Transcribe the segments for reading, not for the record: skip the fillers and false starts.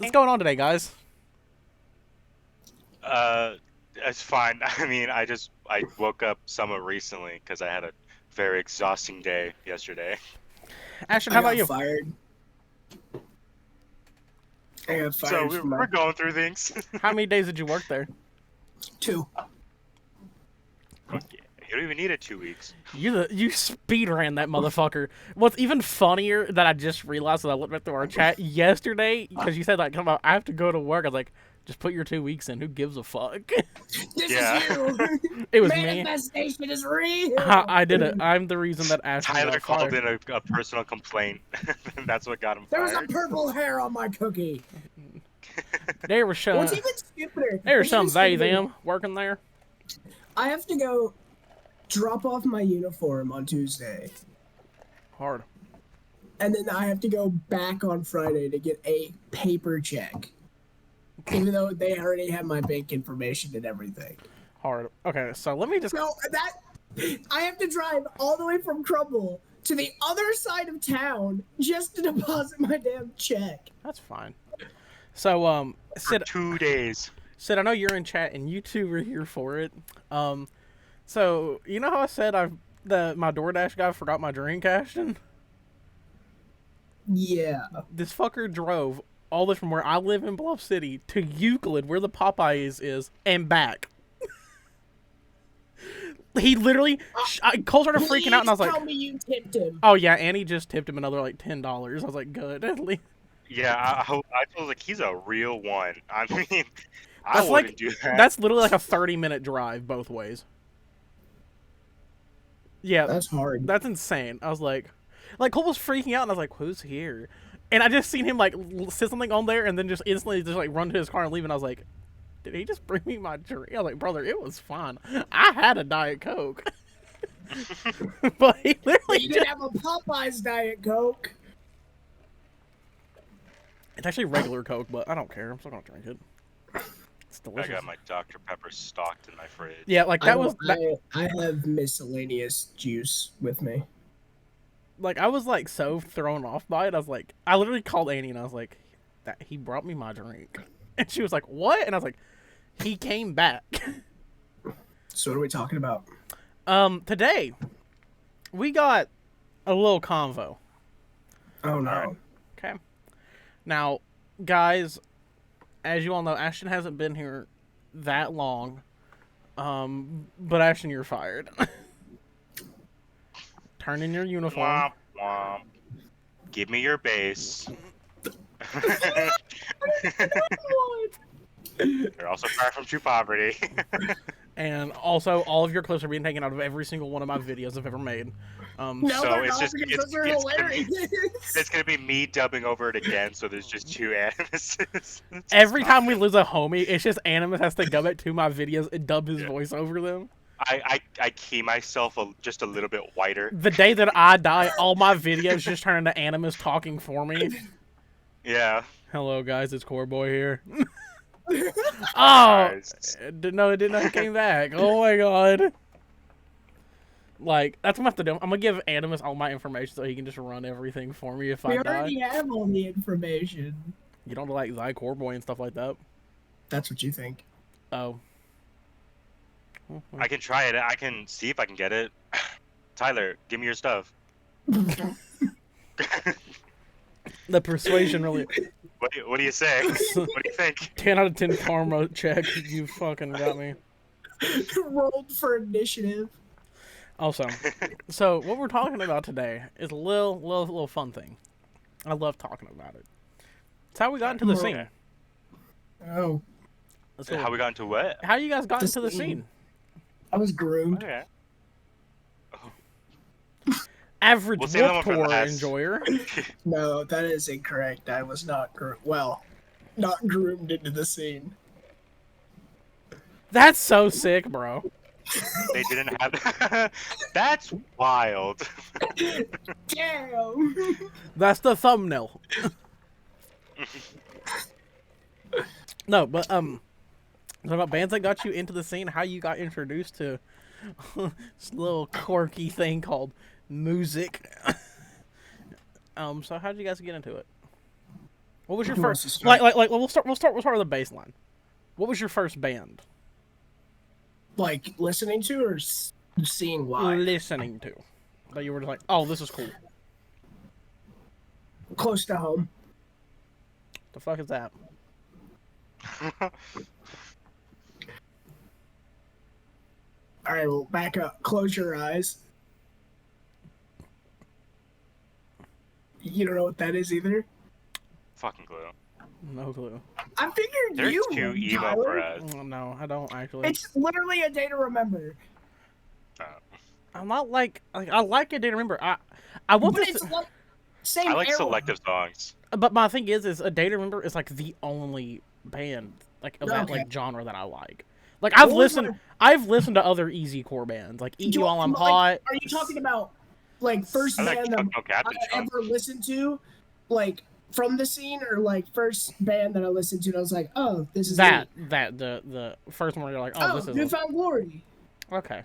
What's going on today, guys? It's fine. I mean, I woke up somewhat recently because I had a very exhausting day yesterday. Ashton, how I about got you? fired. I got So fired we're, from my we're going through things. How many days did you work there? 2. Fuck yeah. You don't even need it 2 weeks. You speed ran that motherfucker. What's even funnier that I just realized that I looked back through our chat yesterday because you said like, "Come on, I have to go to work." I was like, "Just put your 2 weeks in. Who gives a fuck?" This Yeah. is you. It was me. Manifestation is real. I did it. I'm the reason that Ashton Tyler got called fired. in a personal complaint. That's what got him There was a fired. purple hair on my cookie. They were showing. What's even stupider? There were what's even some they stupider, them working there. I have to go drop off my uniform on Tuesday, Hard. and then I have to go back on Friday to get a paper check, even though they already have my bank information and everything. Hard. Okay, so let me just. So I have to drive all the way from Crumble to the other side of town just to deposit my damn check. That's fine. So For Sid, 2 days. Sid, I know you're in chat and you two were here for it. So you know how I said my DoorDash guy forgot my drink, Ashton? Yeah. This fucker drove all the way from where I live in Bluff City to Euclid, where the Popeyes is, and back. He literally, Cole started freaking out, and I was like, tell me you tipped him. "Oh yeah," and he just tipped him another like $10. I was like, "Good." At least Yeah, I was like, he's a real one. I mean, I that's wouldn't like do that. that's literally like a 30-minute drive both ways. Yeah, That's hard. that's insane. I was like Cole was freaking out, and I was like, "Who's here?" And I just seen him like sit something on there, and then just instantly just like run to his car and leave. And I was like, "Did he just bring me my drink?" I was like, "Brother, it was fine. I had a Diet Coke." But he literally You just... didn't have a Popeyes Diet Coke. It's actually regular Coke, but I don't care. I'm still gonna drink it. It's I delicious. got my Dr. Pepper stocked in my fridge. Yeah, like that was I have miscellaneous juice with me. like I was like so thrown off by it. I was like, I literally called Annie and I was like, "That he brought me my drink," and she was like, "What?" And I was like, "He came back." So what are we talking about? Today we got a little convo. Oh no. Alright. Okay. Now, guys, as you all know, Ashton hasn't been here that long. But Ashton, you're fired. Turn in your uniform. Womp womp. Give me your base. You're also far from true poverty. And also, all of your clips are being taken out of every single one of my videos I've ever made. No, So they're it's not, just- because it's- those are it's gonna be- hilarious. It's gonna be me dubbing over it again, so there's just two Animuses. Every time we lose a homie, it's just Animus has to go back to my videos and dub his voice over them. I key myself just a little bit whiter. The day that I die, all my videos just turn into Animus talking for me. Yeah. Hello, guys, it's Coreboi here. Oh, Guys. no, it didn't know he came back. Oh my god. Like, that's what I'm gonna have to do. I'm gonna give Animus all my information so he can just run everything for me if We I die. already have all the information. You don't like Zy Coreboi and stuff like that? That's what you think. Oh. I can try it. I can see if I can get it. Tyler, give me your stuff. The persuasion really... What do you say? What do you think? 10 out of 10 karma check. You fucking got me. Rolled for initiative. Also, so what we're talking about today is a little fun thing. I love talking about it. It's how we got into the scene. Oh, Let's go. How we got into what? How you guys got The into the scene. scene? I was groomed. Okay. Average We'll save that whoop one for tour last. enjoyer. No, that is incorrect. I was not not groomed into the scene. That's so sick, bro. They didn't have. That's wild. Damn. That's the thumbnail. No, but so about bands that got you into the scene, how you got introduced to this little quirky thing called music. So how'd you guys get into it? What was your Who wants first? to start? Like we'll start with the baseline. What was your first band? Like listening to or seeing live? Listening to. That you were just like, oh, this is cool. Close to home. The fuck is that? All right, well, back up. Close your eyes. You don't know what that is either? Fucking clue. No clue. I figured They're you too would, emo Tyler. for us. No, I don't actually. It's literally a day to remember. I'm not like I like it to remember. I want But this. it's like same I like era. selective songs. But my thing is a day to remember is like the only band like of that Okay. like genre that I like. Like What was I've listened to other easy core bands like Eat You While I'm like, Hot. Are you talking about like first I like band that Chuck No I Captain songs. ever listened to, like from the scene, or like first band that I listened to? And I was like, oh, this is That neat. the first one where you're like, oh, this is Newfound Glory. okay.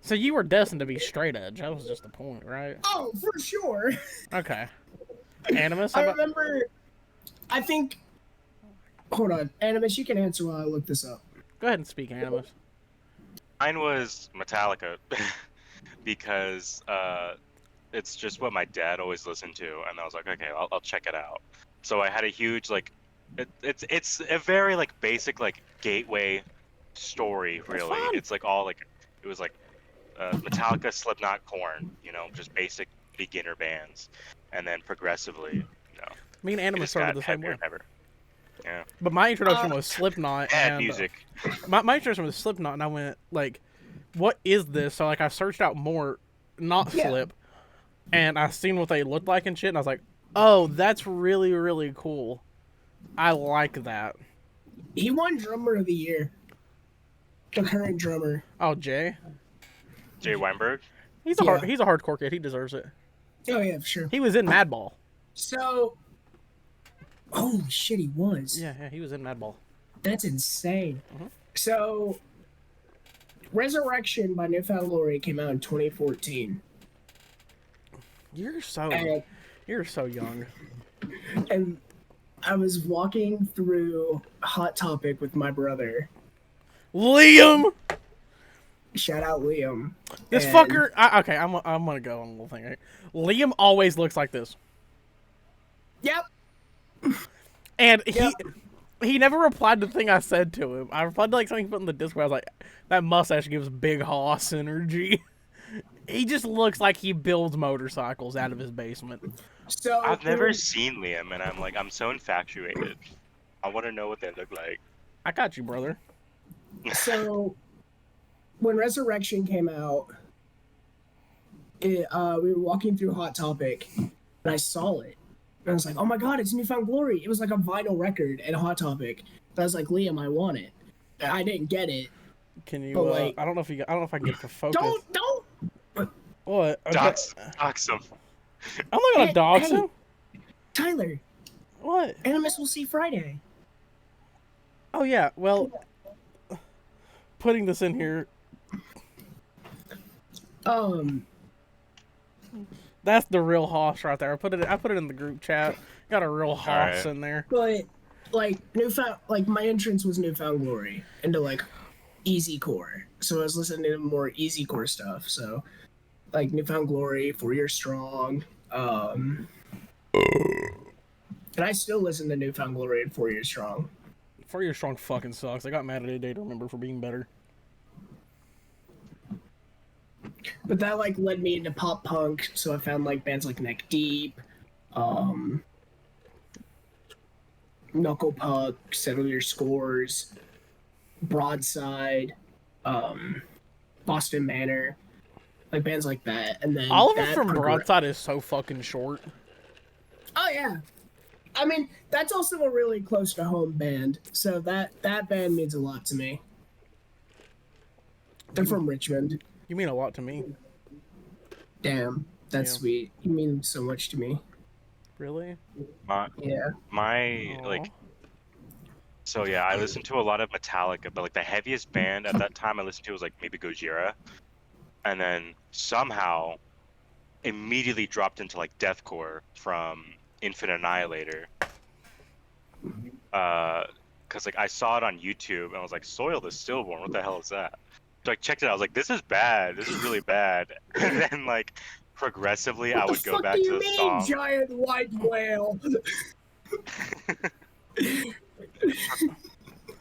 So you were destined to be straight edge. That was just the point, right? Oh, for sure. Okay. Animus. I remember. I think. Hold on, Animus. You can answer while I look this up. Go ahead and speak, Animus. Mine was Metallica because it's just what my dad always listened to, and I was like, okay, I'll check it out. So I had a huge like, it's a very like basic like gateway story really. fun. It's like all like it was like Metallica, Slipknot, Korn, you know, just basic beginner bands, and then progressively, you know, Me and it Animus just started got the same heavier way. and heavier. Yeah, But my introduction was Slipknot. bad and, music. My introduction was Slipknot, and I went like, "What is this?" So like I searched out more, not Yeah. Slip, and I seen what they looked like and shit, and I was like, "Oh, that's really really cool. I like that." He won Drummer of the Year. The current drummer. Oh, Jay, Jay Weinberg. he's a Yeah. he's a hardcore kid. He deserves it. Oh yeah, for sure. He was in Madball. So, holy shit, he was. Yeah, he was in Madball. That's insane. Mhm. So, Resurrection by Newfound Glory came out in 2014, You're so and, young. and I was walking through Hot Topic with my brother. Liam, Shout out Liam. this And- fucker. Okay, I'm gonna go on a little thing. Right? Liam always looks like this. Yep. And Yep. he never replied to the thing I said to him. I replied to like something he put in the Discord. I was like, that mustache gives big hoss energy. He just looks like he builds motorcycles out of his basement. So I've never seen Liam, and I'm so infatuated. I want to know what they look like. I got you, brother. So, when Resurrection came out, we were walking through Hot Topic, and I saw it. And I was like, "Oh my god, it's Newfound Glory!" It was like a vinyl record at Hot Topic. And I was like, "Liam, I want it." And I didn't get it. Can you? But, like- I don't know if I can get to focus. Don't. What? Dox him. I'm not gonna Hey, dox hey. him. Tyler, What? Animus will see Friday. Oh yeah. Well, putting this in here. That's the real hoss right there. I put it in the group chat. Got a real hoss Alright. in there. But like my entrance was Newfound Glory into like easy core. So I was listening to more easy core stuff. So like Newfound Glory, 4 Year Strong. And I still listen to Newfound Glory and 4 Year Strong. 4 Year Strong fucking sucks. I got mad at a day to remember for being better. But that like led me into pop punk, so I found like bands like Neck Deep, Knuckle Puck, Settle Your Scores, Broadside, Boston Manor, like bands like that. And then All of it that from progr- Broadside is so fucking short. Oh yeah, I mean that's also a really close to home band, so that band means a lot to me. They're from Richmond. You mean a lot to me. Damn, that's Yeah. sweet. You mean so much to me. Really? Yeah. My Aw. like. So yeah, I listened to a lot of Metallica, but like the heaviest band at that time I listened to was like maybe Gojira, and then somehow immediately dropped into like deathcore from Infinite Annihilator, Because like I saw it on YouTube and I was like, Soil the Stillborn, what the hell is that? So I checked it out. I was like, this is bad. This is really bad. And then like progressively, I What the would go fuck back do to you the mean, song. giant white whale?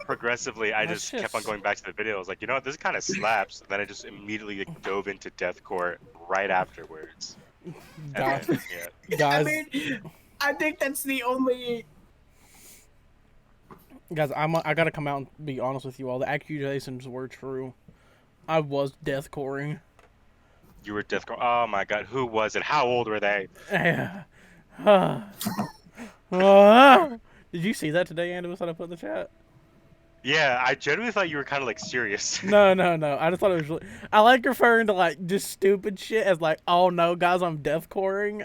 Progressively, I That's just kept on just- going back to the video. I was like, you know what, this kind of slaps. And then I just immediately like, dove into deathcore right afterwards. And Guys, then, yeah. I guys, mean, I think that's the only. guys, I gotta come out and be honest with you all. The accusations were true. I was deathcoring. You were deathcore. Oh my god, who was it? How old were they? Did you see that today, Animus, that I put in the chat? Yeah, I genuinely thought you were kind of like serious. No. I just thought it was really. I like referring to like just stupid shit as like, oh no, guys, I'm deathcoring.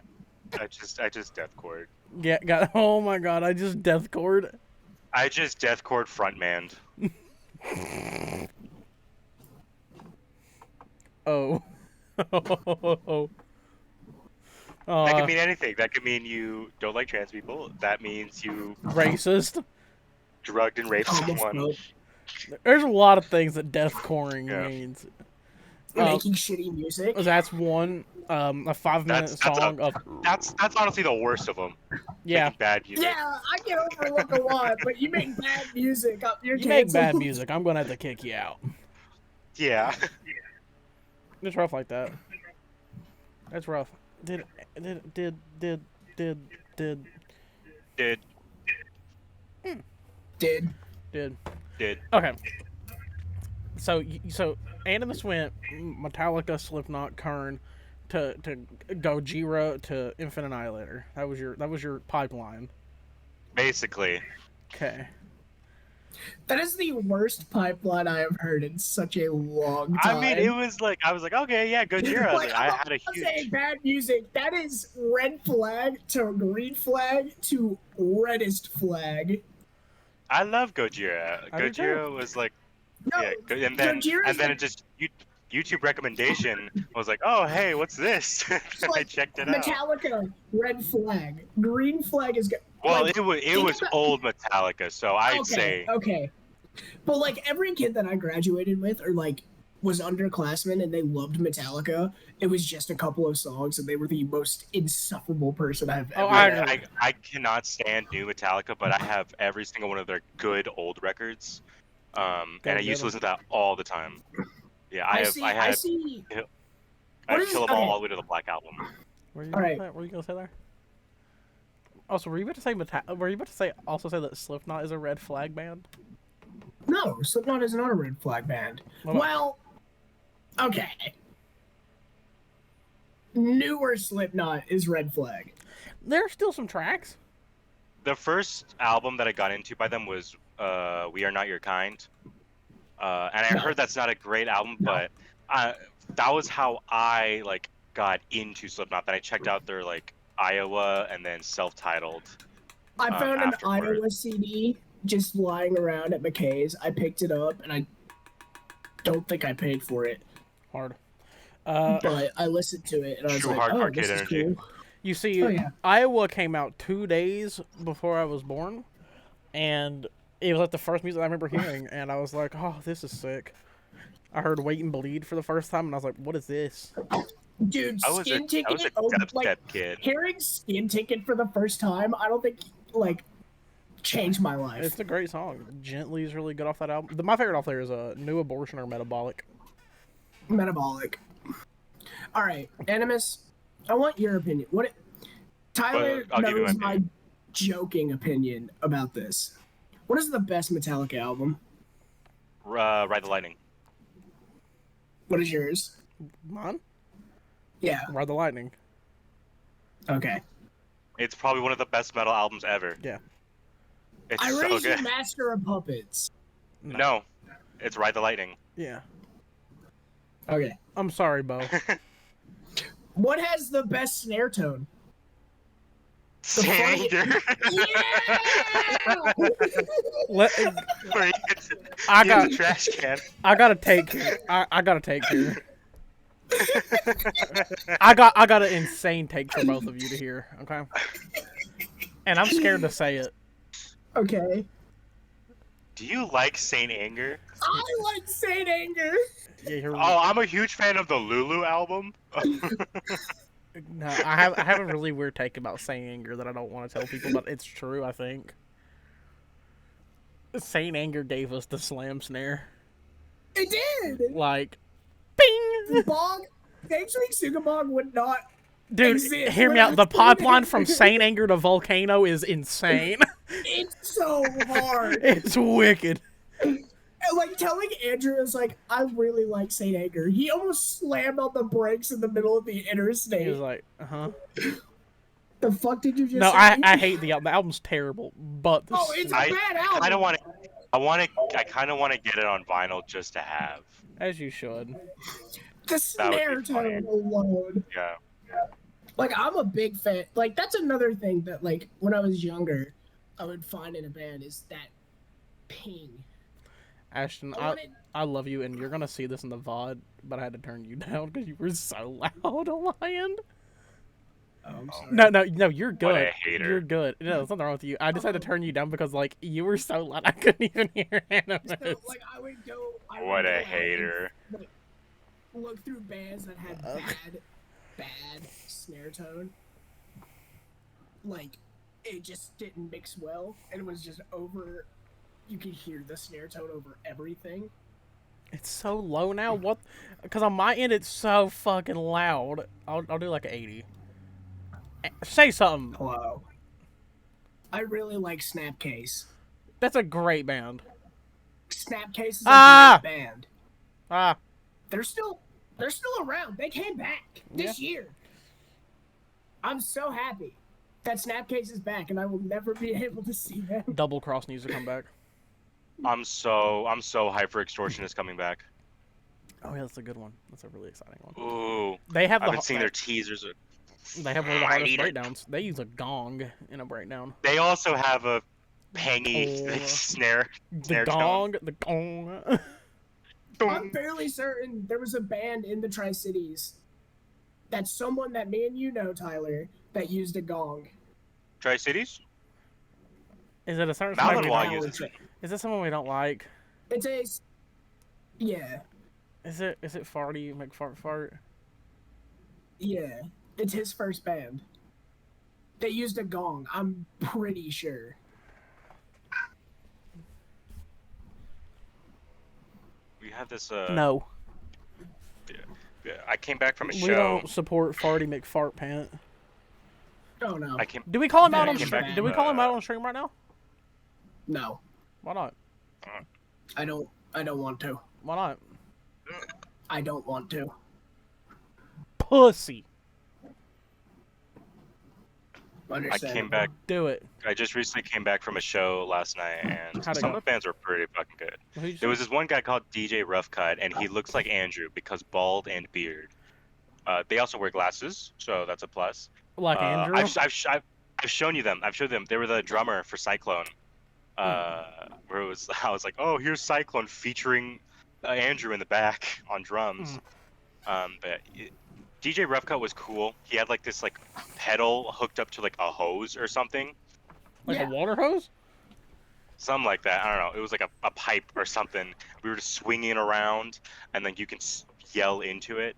I just deathcored. Yeah, God, oh my god, I just deathcored. I just deathcore frontman. Oh. That could mean anything. That could mean you don't like trans people. That means you Racist. drugged and raped someone. Homophobe. There's a lot of things that deathcoring Yeah. means. Making shitty music. That's one. A 5-minute song of. That's honestly the worst of them. Yeah. Making bad music. Yeah, I can overlook a lot, but you make bad music. You're You make bad canceled. music, I'm gonna have to kick you out. Yeah. It's rough like that. That's rough. Did. Did Okay. So Animus went Metallica, Slipknot, Kern, to Gojira to Infinite Annihilator. That was your pipeline. basically. Okay. That is the worst pipeline I have heard in such a long time. I mean, it was like I was like, okay, yeah, Gojira. Like, I I'm had a not saying huge. bad music. That is red flag to green flag to reddest flag. I love Gojira. I do too. Gojira was like, No, yeah, Gojira's and then the- it just YouTube recommendation was like, oh hey, what's this? I like checked it out. Metallica, red flag. Green flag is good. Well, like, it was think about- old Metallica, so I'd say Okay. But like every kid that I graduated with or like was underclassmen and they loved Metallica, it was just a couple of songs and they were the most insufferable person I've Oh, ever I met. agree. I cannot stand new Metallica, but I have every single one of their good old records. And I used to listen to that all the time. Yeah, I see. I'd What is- kill them okay. all the way to the Black Album. Were you Alright. What were you gonna say there? Also, were you about to say Were you about to say that Slipknot is a red flag band? No, Slipknot is not a red flag band. What about- Well, okay. Newer Slipknot is red flag. There are still some tracks. The first album that I got into by them was "We Are Not Your Kind," and I No. heard that's not a great album, No. but that was how I like got into Slipknot. Then I checked out their like Iowa and then self-titled. I found an afterward. Iowa CD just lying around at McKay's. I picked it up and I don't think I paid for it, Hard. but I listened to it and I was True like, hardcore "Oh, this kid is energy. cool." You see, Oh, yeah. Iowa came out 2 days before I was born, and it was like the first music I remember hearing, and I was like, "Oh, this is sick." I heard "Wait and Bleed" for the first time, and I was like, "What is this?" Dude, I was a Skin Ticket. dubstep Like kid. hearing Skin Ticket for the first time, I don't think like changed my life. It's a great song. "Gently" is really good off that album. My favorite off there is "New Abortion" or "Metabolic." Metabolic. All right, Animus. I want your opinion. Tyler I'll give you knows my my opinion. joking opinion about this. What is the best Metallica album? Ride the Lightning. What is yours? Mine? Yeah. "Ride the Lightning." Okay. It's probably one of the best metal albums ever. Yeah. It's I so raised you good. Master of Puppets. No, it's Ride the Lightning. Yeah. Okay. I'm sorry, Bo. What has the best snare tone? Sander. Yeah! Let, Where he hits, I he hits got a trash can. I gotta take here. I gotta take here. I got an insane take for both of you to hear. Okay. And I'm scared to say it. Okay. Do you like Saint Anger? I like Saint Anger. Yeah, you're, Oh, I'm a huge fan of the Lulu album. no, I have a really weird take about Saint Anger that I don't want to tell people, but it's true. I think Saint Anger gave us the slam snare. It did. Like, bing. Bog, actually, Sugabog would not. Dude, exist hear me out. The without pipeline Saint from Anger. Saint Anger to Volcano is insane. It's so hard. It's wicked. And, like, telling Andrew is like, I really like Saint Anger. He almost slammed on the brakes in the middle of the interstate. He was like, The fuck did you just No, say? I hate the album. The album's terrible, but Oh, it's a bad album. I kind of want to get it on vinyl just to have. as you should. The That would snare be funny. tone alone. Yeah. Like, I'm a big fan. Like, that's another thing that, like, when I was younger, I would find in a band is that ping. Ashton, I wanted- I love you, and you're gonna see this in the VOD, but I had to turn you down because you were so loud on my end. Oh, I'm sorry. No, you're good. What a hater. You're good. No, there's nothing wrong with you. I just had to turn you down because, like, you were so loud I couldn't even hear Animus. So, like, I would go. What a hater. Like, look through bands that had bad snare tone. Like, it just didn't mix well, and it was just over. You could hear the snare tone over everything. It's so low now. What? Because on my end, it's so fucking loud. I'll do like an 80. Say something. Hello. I really like Snapcase. That's a great band. Snapcase is Ah! a great band. Ah, They're still around. They came back this year. I'm so happy that Snapcase is back, and I will never be able to see them. Double Cross needs to come back. I'm so hyped for Extortion is coming back. Oh yeah, that's a good one. That's a really exciting one. Ooh. They have I've the been seeing their teasers. They have one of the I hardest need it. breakdowns. They use a gong in a breakdown. They also have a pangy Oh. snare. The Snare gong, the gong. I'm fairly certain there was a band in the Tri-Cities that's someone that me and you know, Tyler, that used a gong. Tri-Cities? Is it a certain song we Malinois don't- uses it. Is this someone we don't like? It's a... Yeah. Is it Farty McFart? Yeah. It's his first band. They used a gong, I'm pretty sure. We have this. No, Yeah, I came back from a we show. don't support Farty McFart Pant. Oh, no. I came. Do we call him out Yeah, on I came stream? back Do we from, call him out on stream right now? No. Why not? I don't want to. Why not? I don't want to. Pussy. I Understand. came back. Do it. I just recently came back from a show last night, and How'd it some go? of the bands were pretty fucking good. Who'd you There was this one guy called DJ Roughcut, and he looks like Andrew because bald and beard. They also wear glasses, so that's a plus. like Andrew? I've shown you them. I've showed them. They were the drummer for Cyclone. Where it was, I was like, oh, here's Cyclone featuring Andrew in the back on drums. DJ Roughcut was cool. He had like this like pedal hooked up to like a hose or something. Like Yeah. a water hose? Something like that. I don't know. It was like a pipe or something. We were just swinging around, and then you can yell into it.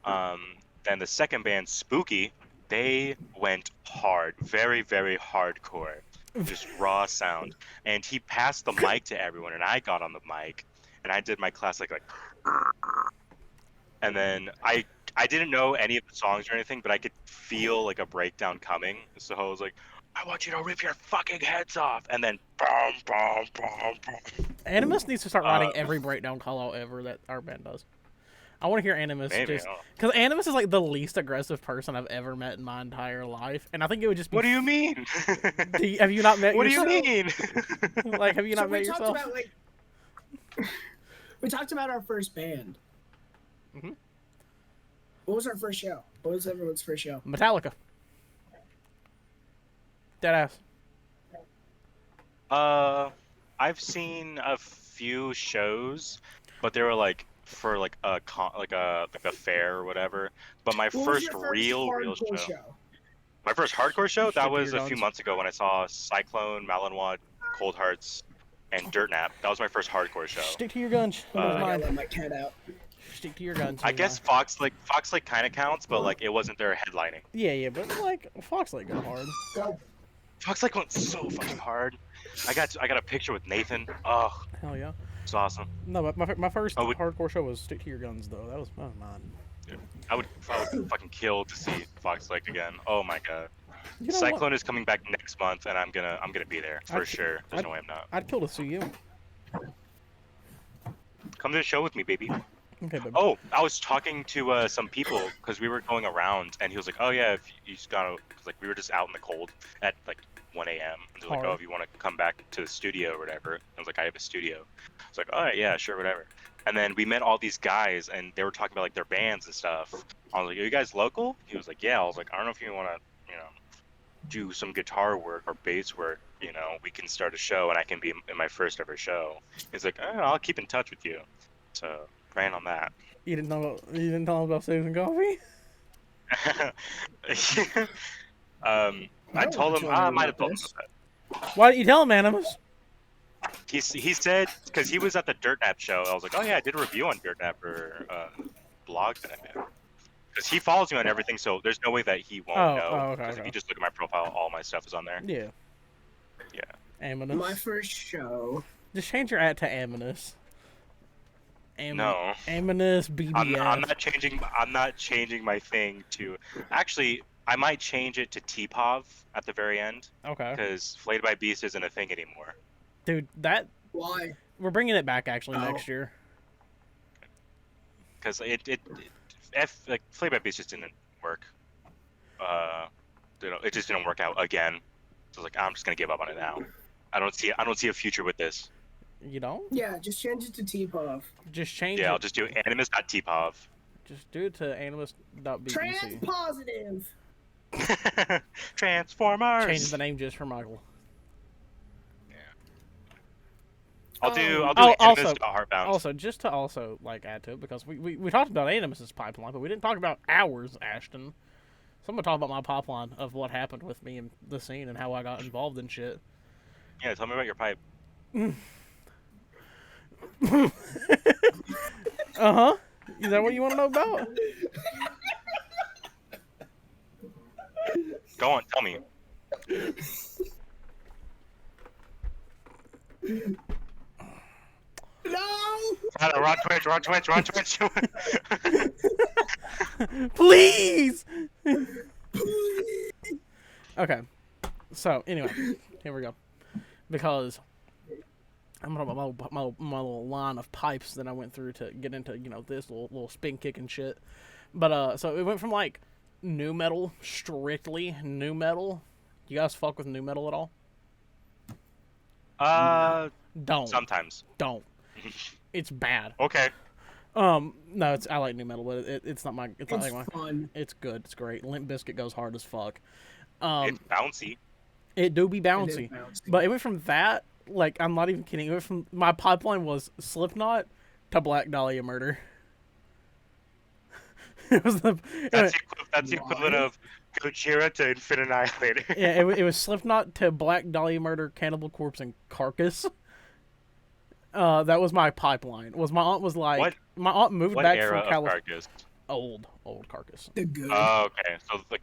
Then the second band, Spooky, they went hard, very, very hardcore, just raw sound. And he passed the mic to everyone, and I got on the mic, and I did my classic like, and then I didn't know any of the songs or anything, but I could feel like a breakdown coming. So I was like, I want you to rip your fucking heads off, and then boom, boom, boom, boom. Animus needs to start writing every breakdown call out ever that our band does. I want to hear Animus Maybe, just I don't know. because Animus is like the least aggressive person I've ever met in my entire life, and I think it would just be. What do you mean? Have you not met? What do you yourself? mean? Like, have you So not met we talked yourself? about like we talked about our first band. Mhm. What was our first show? What was everyone's first show? Metallica. Deadass. I've seen a few shows, but they were like for like a fair or whatever. But my What was first your real hardcore show, my first hardcore show, Shit that to was your a few dogs. months ago when I saw Cyclone, Malinois, Cold Hearts, and Dirt Nap. That was my first hardcore show. Stick to your guns. I gotta Mine. let my cat out. Stick to your guns. I guess Fox Lake kind of counts, but like it wasn't their headlining. Yeah, but like Fox Lake go hard. Fox Lake went so fucking hard. I got a picture with Nathan. Oh, Hell yeah. it's awesome. No, but my first I would- hardcore show was Stick to Your Guns though. That was mine. I would fucking kill to see Fox Lake again. Oh my god. You know Cyclone is coming back next month, and I'm gonna be there for sure. There's no way I'm not. I'd kill to see you. Come to the show with me, baby. Okay, baby. Oh, I was talking to some people because we were going around, and he was like, "Oh yeah, if you just gotta," cause, like we were just out in the cold at like 1 a.m. And they're like, Hard. "Oh, if you want to come back to the studio or whatever," I was like, "I have a studio." I was like, "All right, yeah, sure, whatever." And then we met all these guys, and they were talking about like their bands and stuff. I was like, "Are you guys local?" He was like, "Yeah." I was like, "I don't know if you want to, do some guitar work or bass work. We can start a show, and I can be in my first ever show." He's like, "Oh, I'll keep in touch with you." So praying on that. You didn't know about Cigs and Coffee? I told him I might have told him about that. Why didn't you tell him, Animus? He said because he was at the Dirt Nap show. I was like, oh yeah, I did a review on Dirt Nap or blog that I made. Because he follows me on everything, so there's no way that he won't know. Okay, Because if you just look at my profile, all my stuff is on there. Yeah. Yeah. Aminus. My first show. Just change your ad to Aminus. No. Aminus BBS. I'm not changing my thing to. Actually, I might change it to T-Pov at the very end. Okay. Because Flayed by Beast isn't a thing anymore. Dude, Why? we're bringing it back actually next year. Because Flayed by Beast just didn't work. It just didn't work out again. So I was like, I'm just gonna give up on it now. I don't see a future with this. You don't? Yeah, just change it to T-Pov. Just change Yeah, it. I'll just do animus.tpov. Just do it to animus.bbc. Trans positive. Transformers. Change the name just for Michael. I'll do also- animus.heartbound. Also, just to add to it, because we talked about Animus's pipeline, but we didn't talk about ours, Ashton. So I'm gonna talk about my pipeline of what happened with me in the scene and how I got involved in shit. Yeah, tell me about your pipe. Uh-huh. Is that what you want to know about? Go on, tell me. No! Run Twitch. Please! Okay. So, anyway, here we go. Because I'm gonna talk about my little line of pipes that I went through to get into, this little spin kick and shit. But, so it went from, like, new metal, strictly new metal. You guys fuck with new metal at all? Don't. Sometimes. Don't. It's bad. Okay. No, I like new metal, but it's not my. It's not like my. Fun. It's good. It's great. Limp Bizkit goes hard as fuck. It's bouncy. It do be It bouncy, is bouncy. but it went from that. Like, I'm not even kidding. It went from my pipeline was Slipknot to Black Dahlia Murder. It was the. That's the equivalent of Gojira to Infinite Annihilator. Yeah, it was Slipknot to Black Dahlia Murder, Cannibal Corpse, and Carcass. That was my pipeline. My aunt was like, my aunt moved What back era from of California. Carcass? Old Carcass. The good. Oh, okay. So like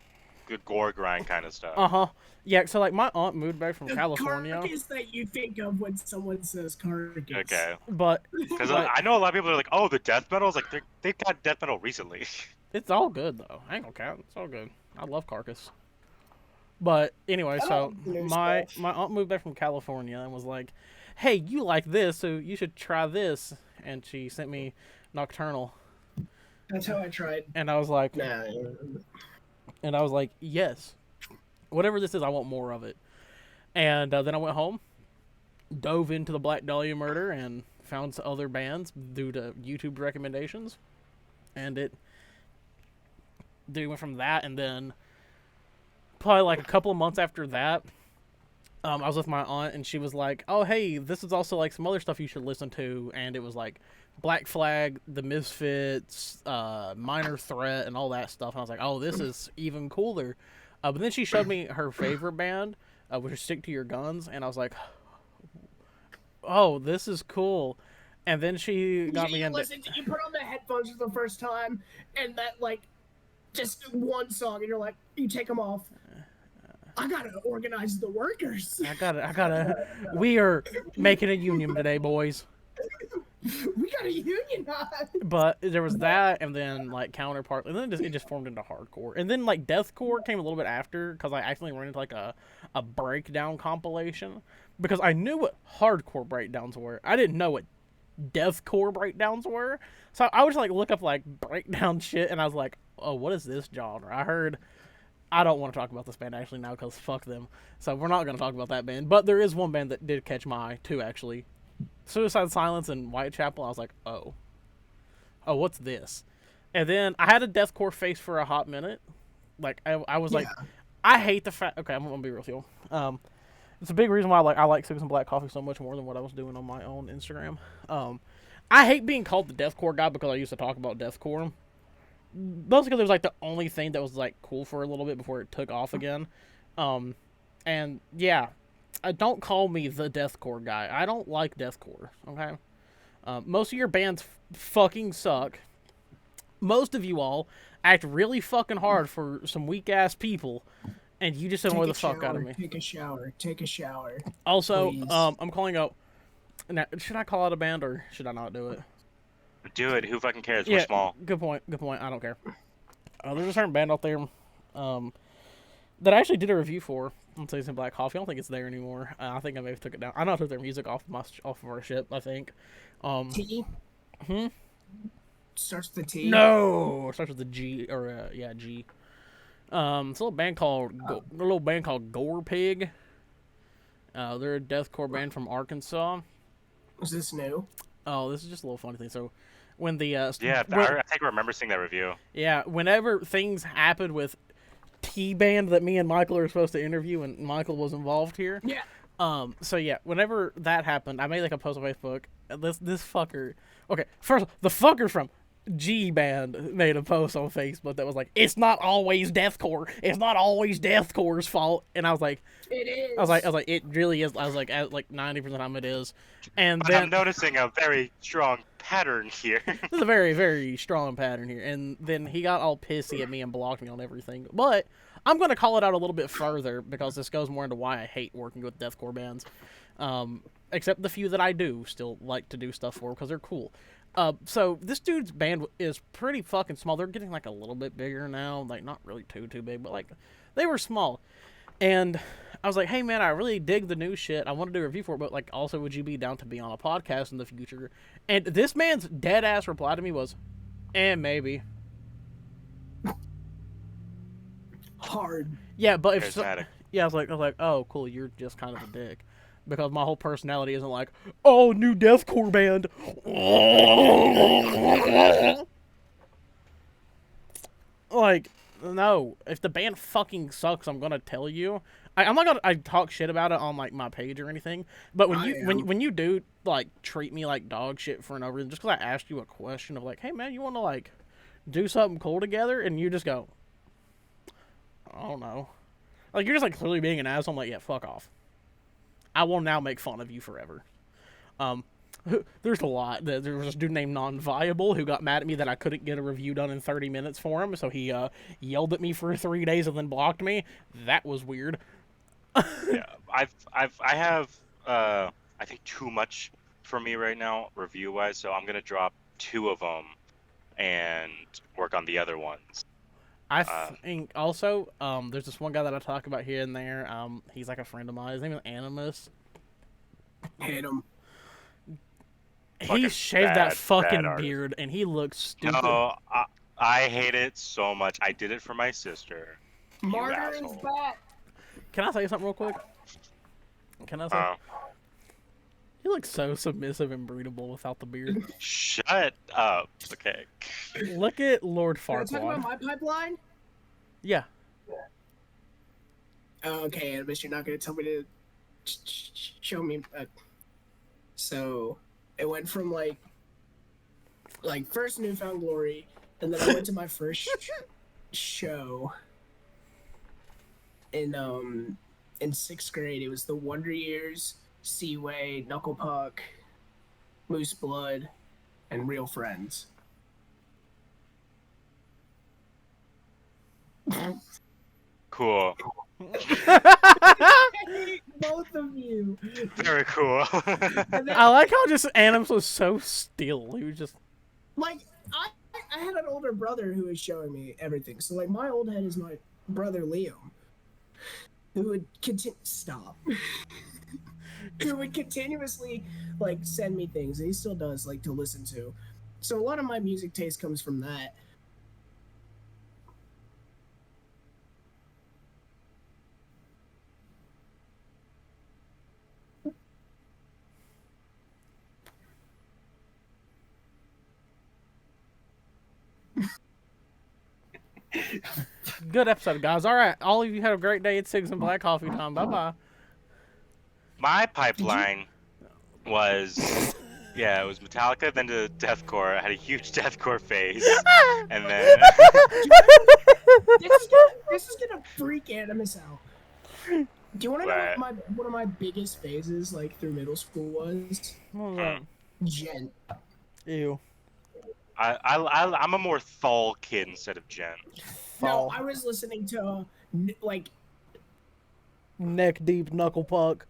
good gore grind kind of stuff. Uh-huh. Yeah, so like my aunt moved back from The California. carcass that you think of when someone says carcass. Okay. But Because But- I know a lot of people are like, oh, the death metal is like they've got death metal recently. it's all good though. I ain't gonna count. It's all good. I love Carcass. But anyway, I so love new my stuff. aunt moved back from California and was like, "Hey, you like this, so you should try this." And she sent me Nocturnal, That's how I tried. and I was like, Nah. "Yes, whatever this is, I want more of it." And then I went home, dove into the Black Dahlia Murder, and found some other bands due to YouTube recommendations, and it went from that, and then probably like a couple of months after that, I was with my aunt, and she was like, "Oh, hey, this is also like some other stuff you should listen to," and it was like Black Flag, The Misfits, Minor Threat, and all that stuff. And I was like, "Oh, this is even cooler." But then she showed me her favorite band, which is Stick to Your Guns, and I was like, oh, this is cool. And then she got me you into. listen, you put on the headphones for the first time, and that like just one song, and you're like, you take them off. I gotta organize the workers. I gotta. We are making a union today, boys. We gotta unionize. But there was that, and then like counterpart, and then it just formed into hardcore, and then like deathcore came a little bit after because I accidentally ran into like a breakdown compilation because I knew what hardcore breakdowns were. I didn't know what deathcore breakdowns were, so I would just like look up like breakdown shit, and I was like, oh, what is this genre? I heard. I don't want to talk about this band actually now because fuck them. So we're not going to talk about that band. But there is one band that did catch my eye too, actually. Suicide Silence and Whitechapel. I was like, oh, what's this? And then I had a deathcore face for a hot minute. Like I was like, I hate the fact. Okay, I'm gonna be real with you. It's a big reason why I like Cigs and Black Coffee so much more than what I was doing on my own Instagram. I hate being called the deathcore guy because I used to talk about deathcore. Mostly because it was like the only thing that was like cool for a little bit before it took off again. And yeah, don't call me the deathcore guy. I don't like deathcore. Okay, most of your bands fucking suck. Most of you all act really fucking hard for some weak ass people, and you just annoy the fuck out of me. Take a shower. Take a shower. Also, please. I'm calling out. Now, should I call out a band or should I not do it? Do it. Who fucking cares? Yeah, We're small. Good point. Good point. I don't care. There's a certain band out there that I actually did a review for on Cigs and Black Coffee. I don't think it's there anymore. I think I may have took it down. I know I took their music off of our ship, I think. T? Hmm? Starts with the T? No! It starts with the G, or, yeah, G. It's a little band called Gore Pig. They're a deathcore band from Arkansas. Was this new? Oh, this is just a little funny thing. So, when the I think I remember seeing that review. yeah, whenever things happened with T-Band that me and Michael are supposed to interview, and Michael was involved here. Yeah. So yeah, whenever that happened, I made like a post on Facebook. This fucker. Okay, first the fucker from G-Band made a post on Facebook that was like, "It's not always deathcore. It's not always deathcore's fault." And I was like, "It is." I was like, "It really is." I was like, at like 90% of the time it is. And But then I'm noticing a very strong pattern here. there's a very, very strong pattern here. And then he got all pissy at me and blocked me on everything. But I'm going to call it out a little bit further because this goes more into why I hate working with deathcore bands. Except the few that I do still like to do stuff for because they're cool. So this dude's band is pretty fucking small. They're getting like a little bit bigger now. Like not really too big, but like they were small. And I was like, hey man, I really dig the new shit. I want to do a review for it, but like also would you be down to be on a podcast in the future? And this man's dead ass reply to me was, maybe. Hard. Yeah, but if Charismatic. yeah, I was like, oh cool, you're just kind of a dick. Because my whole personality isn't like, oh, new deathcore band. Like, no. If the band fucking sucks, I'm gonna tell you. I'm not gonna talk shit about it on like my page or anything. But when you do like treat me like dog shit for no reason, just because I asked you a question of like, hey man, you want to like do something cool together, and you just go, I don't know. Like you're just like clearly being an asshole. I'm like, yeah, fuck off. I will now make fun of you forever. There's a lot. There was this dude named Non-Viable who got mad at me that I couldn't get a review done in 30 minutes for him, so he yelled at me for 3 days and then blocked me. That was weird. Yeah, I have I think too much for me right now review wise, so I'm gonna drop 2 of them and work on the other ones. I think also there's this one guy that I talk about here and there. He's like a friend of mine. His name is Animus. Hate him. He shaved that fucking beard and he looks stupid. No, I hate it so much. I did it for my sister. Martyr is back. Can I say something real quick? Can I say? He looks so submissive and breedable without the beard. Shut up. Okay. Look at Lord Can I talk Farquaad. about my pipeline? Yeah. Oh, okay, Animus, you're not gonna tell me to show me. So it went from like first Newfound Glory, and then I went to my first show in 6th grade. It was the Wonder Years Seaway, Knuckle Puck, Moose Blood, and Real Friends. Cool. Both of you. Very cool. I like how just Animus was so still. He was just Like, I had an older brother who was showing me everything. So, like, my old head is my brother Liam, who would stop. Who would continuously, like, send me things, and he still does, like, to listen to. So a lot of my music taste comes from that. good episode, guys. All right, all of you have a great day. It's Cigs and Black Coffee time. Bye bye. My pipeline was, yeah, it was Metallica, then to deathcore. I had a huge deathcore phase, and then this is gonna freak Animus out. Do you want to know what one of my biggest phases, like, through middle school was? What was that? Gent. Ew. I'm a more Thal kid instead of Gent. No, I was listening to, like... Neck deep knuckle puck.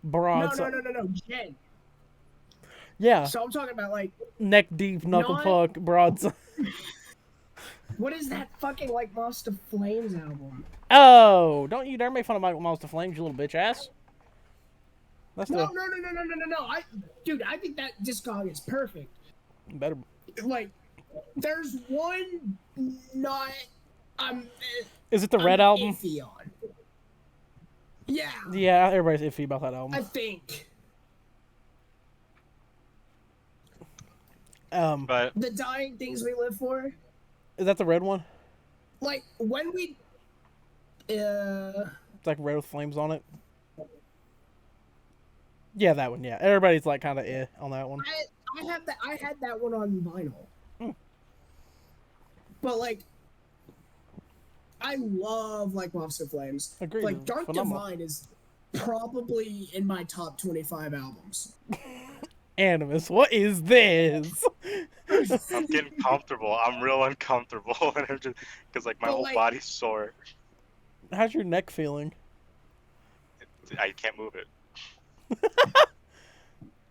Broadside. No, Gent. Yeah. So I'm talking about, like... Neck deep knuckle puck. Broadside. What is that fucking, like, Lost to Flames album? Oh, don't you dare make fun of my Monster Flames, you little bitch ass. That's No. Dude, I think that discog is perfect. Better. Like, there's one not... Is it the Red album? Iffy on. Yeah. Yeah, everybody's iffy about that album. I think. But The Dying Things We Live For. Is that the red one? Like, when we... It's like red with flames on it. Yeah, that one. Yeah, everybody's like kind of on that one. I had that one on vinyl. But, like, I love, like, Lost in Flames. Agreed. Like, Dark Phenomenal. Divine is probably in my top 25 albums. Animus, what is this? I'm getting comfortable. I'm real uncomfortable, and I'm just because like my whole body's sore. How's your neck feeling? I can't move it.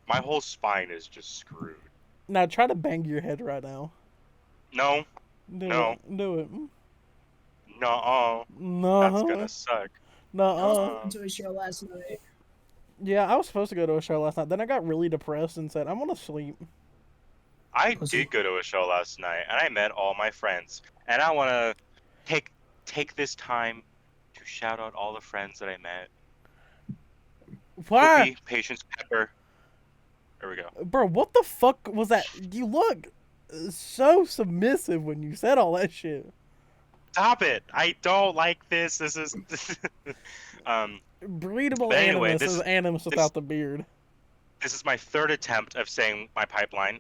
My whole spine is just screwed. Now try to bang your head right now. No. Do it. No. No. That's gonna suck. No. I was going to a show last night. Yeah, I was supposed to go to a show last night. Then I got really depressed and said, I want to sleep. I did go to a show last night, and I met all my friends. And I want to take this time to shout out all the friends that I met. Why? Cookie, Patience, Pepper. There we go. Bro, what the fuck was that? You look so submissive when you said all that shit. Stop it! I don't like this. This is... Breedable anyway, Animus is Animus without the beard. This is my third attempt of saying my pipeline.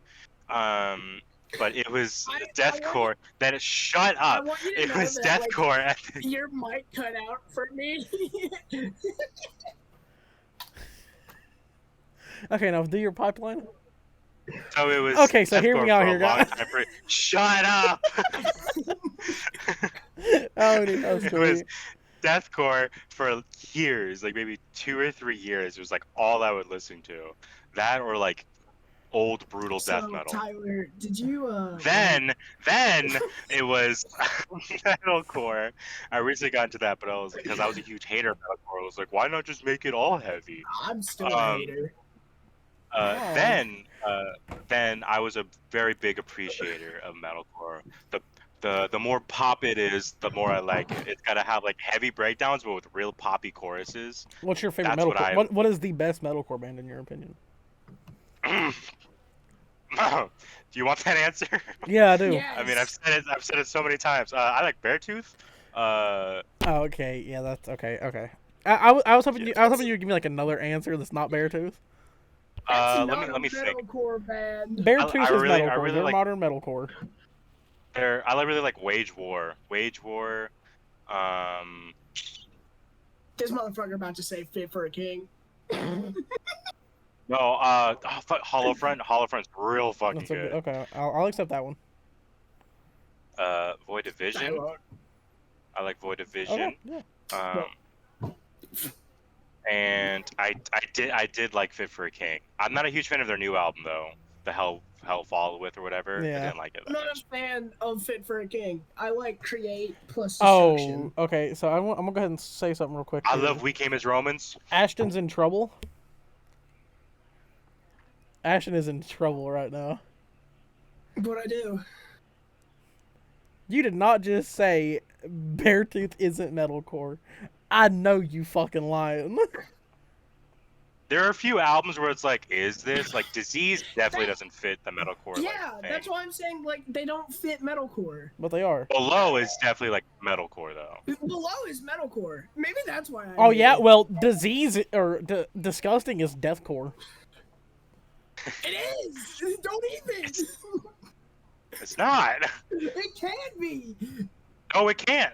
But it was deathcore. Then it shut up. It was deathcore. Like, your mic cut out for me. Okay, now do your pipeline. So it was. Okay, so here we are. Here, guys. Shut up. Oh, dude, that was it was deathcore for years, like maybe 2 or 3 years. It was like all I would listen to. That or like old brutal death metal. Tyler, did you Then it was metalcore. I recently got into that, but I was because I was a huge hater of metalcore. I was like, why not just make it all heavy? I'm still a hater. Then I was a very big appreciator of metalcore. The more pop it is, the more I like it. It's gotta have like heavy breakdowns, but with real poppy choruses. What's your favorite metalcore? What is the best metalcore band in your opinion? Do you want that answer? Yeah, I do. Yes. I mean, I've said it so many times. I like Beartooth. Oh, okay. Yeah, that's okay. Okay. I was hoping you would give me like another answer that's not Beartooth. Let me think. Band. Beartooth is metalcore. I really They're like modern metalcore. I really like Wage War. Wage War. This motherfucker about to say "Fit for a King." No, fuck, Hollow Front. Hollow Front's real fucking That's so good. good. Okay, I'll accept that one. Void of Vision. Dialogue. I like Void of Okay, Vision. yeah. And I did like Fit for a King. I'm not a huge fan of their new album though. The Hell Fall with or whatever. Yeah. I didn't like it I'm that not much. a fan of Fit for a King. I like Create plus Oh, Destruction. okay. So I'm gonna go ahead and say something real quick. I here. love We Came as Romans. Ashton's in trouble. Ashton is in trouble right now. What I do? You did not just say Beartooth isn't metalcore. I know you fucking lying. There are a few albums where it's like, is this like Disease definitely doesn't fit the metalcore. Yeah, like, that's thing. why I'm saying like they don't fit metalcore. But they are. Below is definitely like metalcore though. Below is metalcore. Maybe that's why. I Oh hate yeah, it. well, disease or disgusting is deathcore. It is. Don't even. It's not. It can be. No, it can't.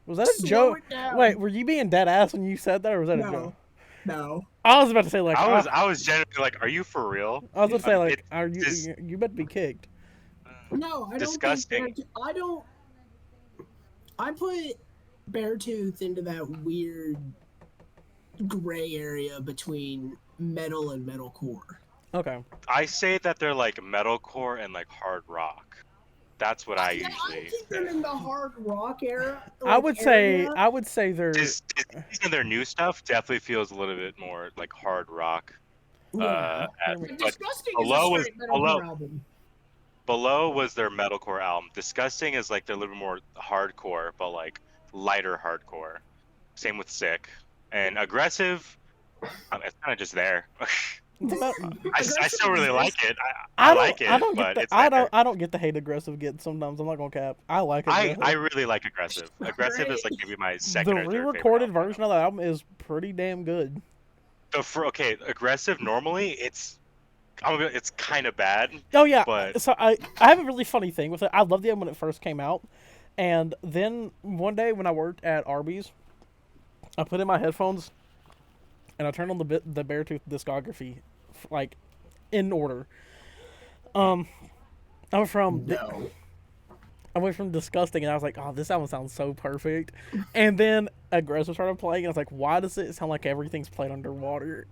Was that a Slow joke? it down. Wait, were you being dead ass when you said that, or was that a No. joke? No. I was about to say like, I was genuinely like, are you for real? I was about to say like, It's are you dis- you better be kicked. No, I don't. Disgusting. Think I don't. I put Beartooth into that weird gray area between metal and metalcore. Okay. I say that they're like metalcore and like hard rock. That's what I Yeah, usually I think they're in the hard rock era. I would say area. they're Disease and their new stuff definitely feels a little bit more like hard rock. Yeah. But Disgusting Below is a is- straight metalcore Below- album. Below was their metalcore album. Disgusting is like they're a little bit more hardcore, but like lighter hardcore. Same with Sick. And Aggressive, it's kind of just there. it's about, I still really like it. I don't like it, I don't but get the it's there. I don't get the hate aggressive get sometimes. I'm not gonna cap. I like aggressive. I really like Aggressive. Aggressive is like maybe my second the or third favorite re-recorded album. version of the album is pretty damn good. Okay, Aggressive normally it's kind of bad. Oh yeah, But so I have a really funny thing with it. I loved it when it first came out, and then one day when I worked at Arby's, I put in my headphones, and I turned on the Beartooth discography, like, in order. I went from I went from disgusting, and I was like, oh, this album sounds so perfect, and then Aggressive started playing, and I was like, why does it sound like everything's played underwater?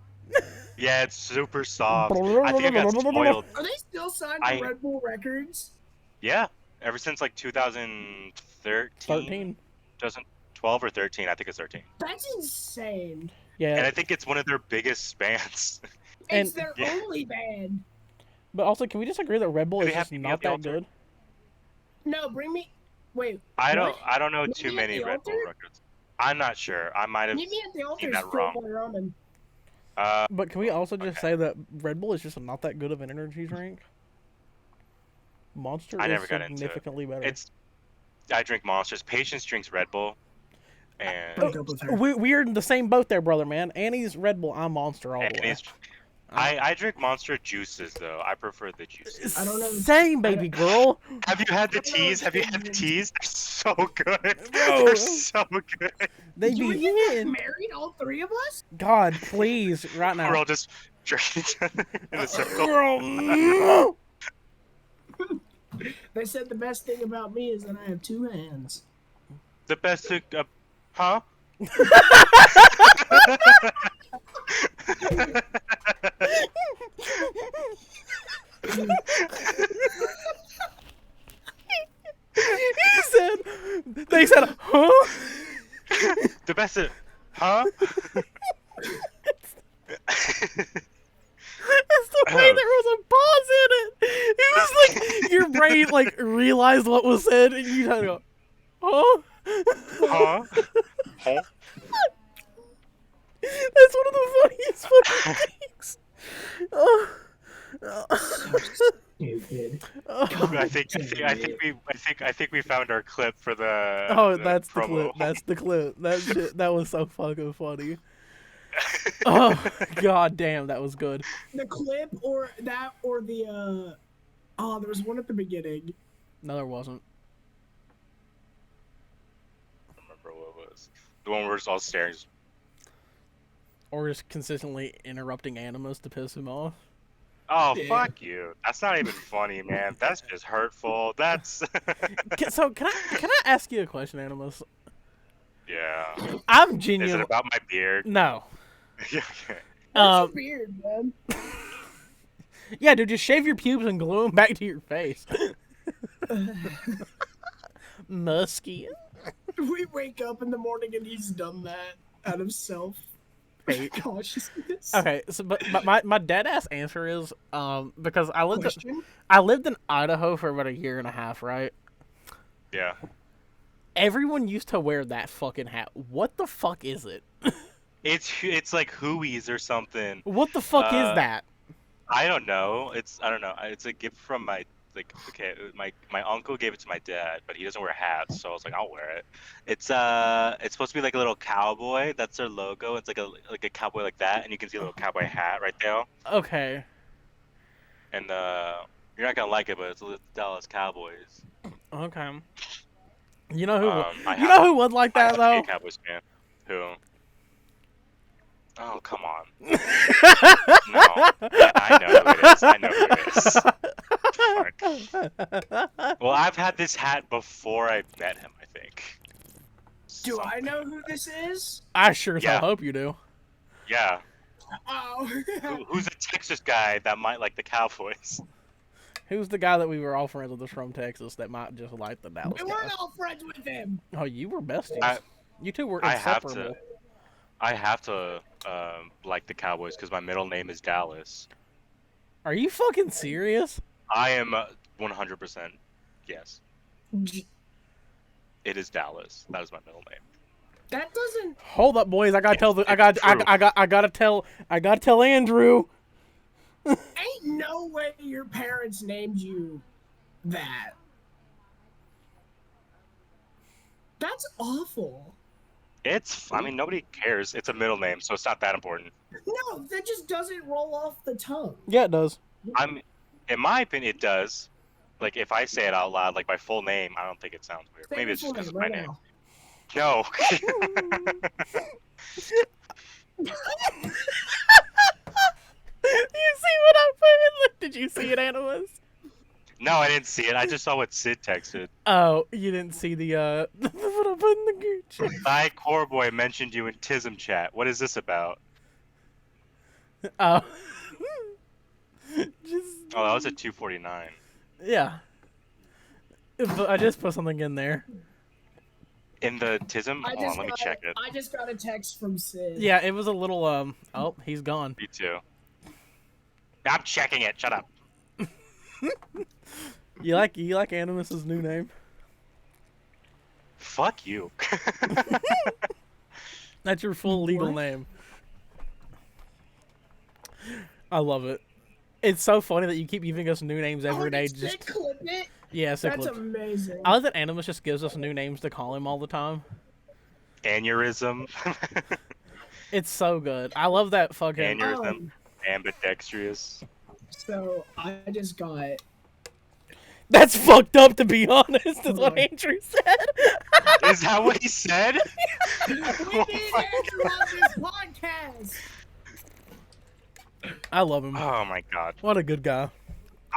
yeah, it's super soft. I think I got spoiled. Are they still signed I- to Red Bull Records? Yeah, ever since like 2013, 13. 2012 or 13. I think it's 13. That's insane. Yeah, And I think it's one of their biggest bands. And- It's their Yeah. only band. but also, can we just agree that Red Bull Do is they have just to be not at the that altar? good? No, bring me. Wait. I what? don't know Meet too Me at many the Red Bull Altar? records. I'm not sure. I might have Meet Me at the Altar seen is that wrong. Coreboi Ramen. But can we also just Okay. say that Red Bull is just not that good of an energy drink? Monster I is never got into it. significantly better. I drink Monsters. Patience drinks Red Bull. And Break up with her. We're in the same boat there, brother, man. Annie's Red Bull, I'm Monster all the way. I drink Monster juices though. I prefer the juices. I don't know. Same, baby girl. Have you had the I don't know teas? Have you had the if teas? They're so good. Bro. They're so good. They Do we be get in. married, all three of us? God, please, right now. We're all just drinking each other in a circle. Girl, no. They said the best thing about me is that I have two hands. The best thing, huh? They said, huh? The best thing, huh? It's the way there was a pause in it. It was like your brain like realized what was said, and you had to go, huh? Huh? Huh? That's one of the funniest fucking things. Oh. Stupid. I think we found our clip for the. Oh, the that's the promo. clip. That's the clip. That shit. That was so fucking funny. Oh, god damn, that was good. The clip or that or the oh, there was one at the beginning. No, there wasn't. I don't remember what it was. The one where we're just all staring. Or just consistently interrupting Animus to piss him off. Oh, Yeah. fuck you. That's not even funny, man. That's just hurtful. That's... So can I ask you a question, Animus? yeah. I'm Is it genuinely about my beard? no. Okay. What's your beard, man? Yeah, dude, just shave your pubes and glue them back to your face. Musky. We wake up in the morning and he's done that out of self Hate. consciousness. Okay, so but my dead ass answer is because I Question? lived in Idaho for about a year and a half, right? Yeah. Everyone used to wear that fucking hat. What the fuck is it? It's like Hooey's or something. What the fuck is that? I don't know. I don't know. It's a gift from my uncle gave it to my dad, but he doesn't wear hats, so I was like, I'll wear it. It's supposed to be like a little cowboy. That's their logo. It's like a cowboy like that, and you can see a little cowboy hat right there. Okay. And you're not gonna like it, but it's the Dallas Cowboys. Okay. You know who? I You know who would like that have to be though? a Cowboys fan. Who? Oh, come on. No. Yeah, I know who it is. I know who it is. Fuck. Well, I've had this hat before I met him, I think. Do I know who this is? I sure as hell Yeah. hope you do. Yeah. Oh. Who's a Texas guy that might like the Cowboys? Who's the guy that we were all friends with that's from Texas that might just like the Dallas We weren't guys? all friends with him. Oh, you were besties. I- You two were I have inseparable. I have to like the Cowboys because my middle name is Dallas. Are you fucking serious? I am 100% yes. It is Dallas. That is my middle name. That doesn't. Hold up, boys. I gotta tell the. It's I got. true. I gotta tell Andrew. Ain't no way your parents named you that. That's awful. I mean, nobody cares. It's a middle name, so it's not that important. No, that just doesn't roll off the tongue. Yeah, it does. In my opinion, it does. Like, if I say it out loud, like my full name, I don't think it sounds weird. Say Maybe your it's just full because of name my right name. now. No. You see what I put in there? Did you see it, Animus? No, I didn't see it. I just saw what Sid texted. Oh, you didn't see the what I put in the group chat. I, Coreboi, mentioned you in Tism chat. What is this about? Oh. Just Oh, that was at 2:49. yeah. But I just put something in there. In the Tism? Hold on, let me check it. I just got a text from Sid. Yeah, it was a little oh, he's gone. Me too. I'm checking it. Shut up. You like Animus's new name? Fuck you. That's your full legal What? name. I love it. It's so funny that you keep giving us new names every day. Did Sid clip it? Yeah, sick That's look. amazing. I love that Animus just gives us new names to call him all the time. Aneurysm. It's so good. I love that fucking. Aneurysm. Ambidextrous. So I just got. That's fucked up, to be honest. Is what Andrew said. Is that what he said? We need Andrew on this podcast. I love him. Oh my god. What a good guy.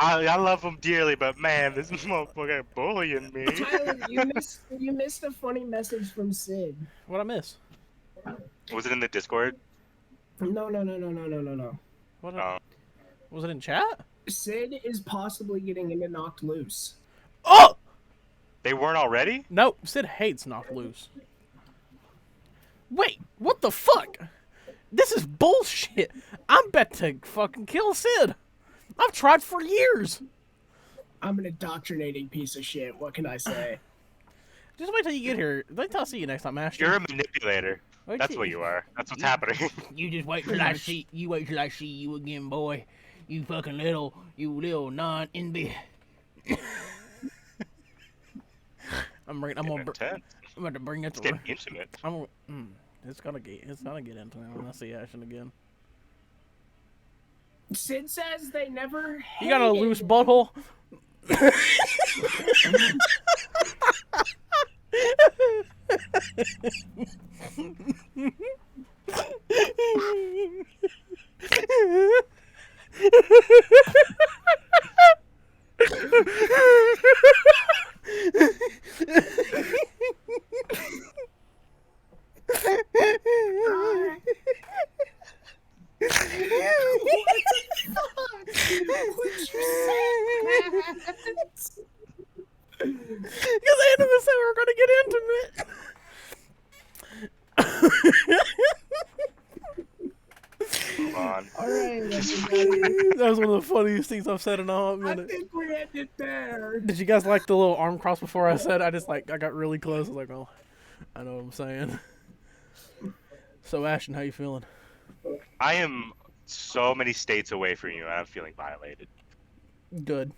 I love him dearly, but man, this motherfucker bullying me. Tyler, you missed a funny message from Sid. What I miss? Was it in the Discord? No. What? Oh. Was it in chat? Sid is possibly getting into Knocked Loose. Oh They weren't already? no! Sid hates Knocked Loose. Wait, what the fuck? This is bullshit. I'm about to fucking kill Sid. I've tried for years. I'm an indoctrinating piece of shit. What can I say? Just wait till you get here. Wait till I see you next time, Ashton. You're a manipulator. Wait That's till- what you are. That's what's happening. You just wait till I see. You wait till I see you again, boy. You fucking little non in bed. I'm about to bring it It's to. getting intimate. It's gonna get into it when I see Ashton again. Sid says they never. You got a hated loose it. butthole. Would you say that? Because Animus said we were going to get intimate. Move on. All right, everybody. That was one of the funniest things I've said in a hot I minute. think we ended there. Did you guys like the little arm cross before I said? I got really close. I was like, oh, I know what I'm saying. So Ashton, how you feeling? I am so many states away from you, and I'm feeling violated. Good.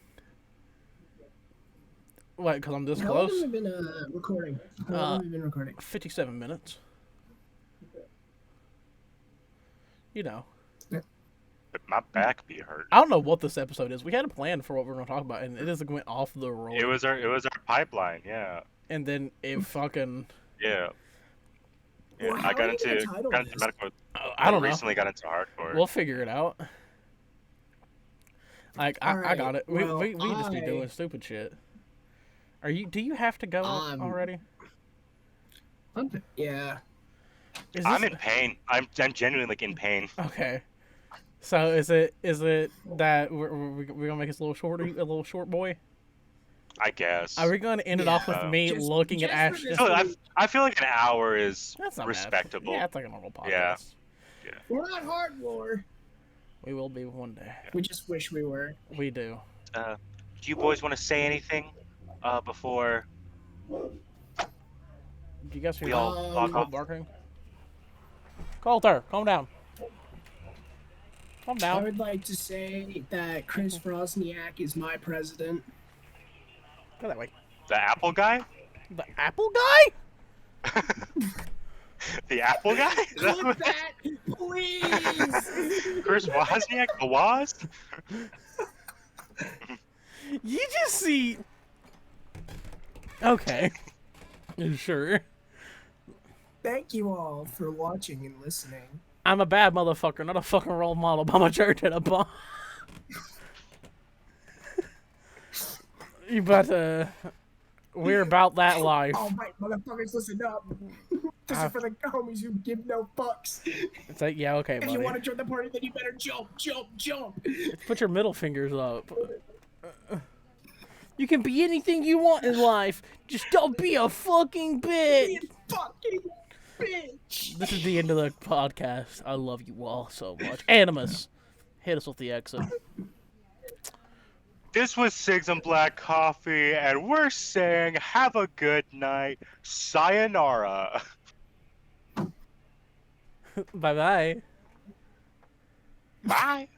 What? Because I'm this How long close? have we been recording? How long have we been recording? 57 minutes. You know. But my back be hurt. I don't know what this episode is. We had a plan for what we're going to talk about, and it just went off the road. It was our pipeline, yeah. And then it fucking... Yeah. Yeah, Well, I how got are we gonna into title this? medical. I don't know. Recently got into hardcore. We'll figure it out. Like, I Alright, got it. well, We just be doing stupid shit. Do you have to go already? Yeah. I'm in pain. I'm genuinely like in pain. Okay. So is it that we're gonna make this a little short boy? I guess. Are we gonna end it off with me Just- looking at just for Ashton? this- I feel like an hour is That's not respectable. Bad. Yeah, it's like a normal podcast. Yeah. We're not hardcore. We will be one day. We just wish we were. We do. Do you boys want to say anything before Do you guys hear we all log Colt off? barking? Coulter, calm down. Calm I down. would like to say that Chris Frosniak is my president. Go that way. The Apple guy? The Apple guy? The Apple guy? Is that Clip what- that, please. Chris Wozniak? The Woz? You just see. Okay. Sure. Thank you all for watching and listening. I'm a bad motherfucker, not a fucking role model. But I'm a church at a bar. But we're about that life. All right, motherfuckers, listen up. This is for the homies who give no fucks. It's like, yeah, okay, If buddy. you want to join the party, then you better jump, jump, jump. Put your middle fingers up. You can be anything you want in life. Just don't be a fucking bitch. You fucking bitch. This is the end of the podcast. I love you all so much. Animus, hit us with the exit. This was Cigs and Black Coffee, and we're saying have a good night. Sayonara. Bye-bye. Bye.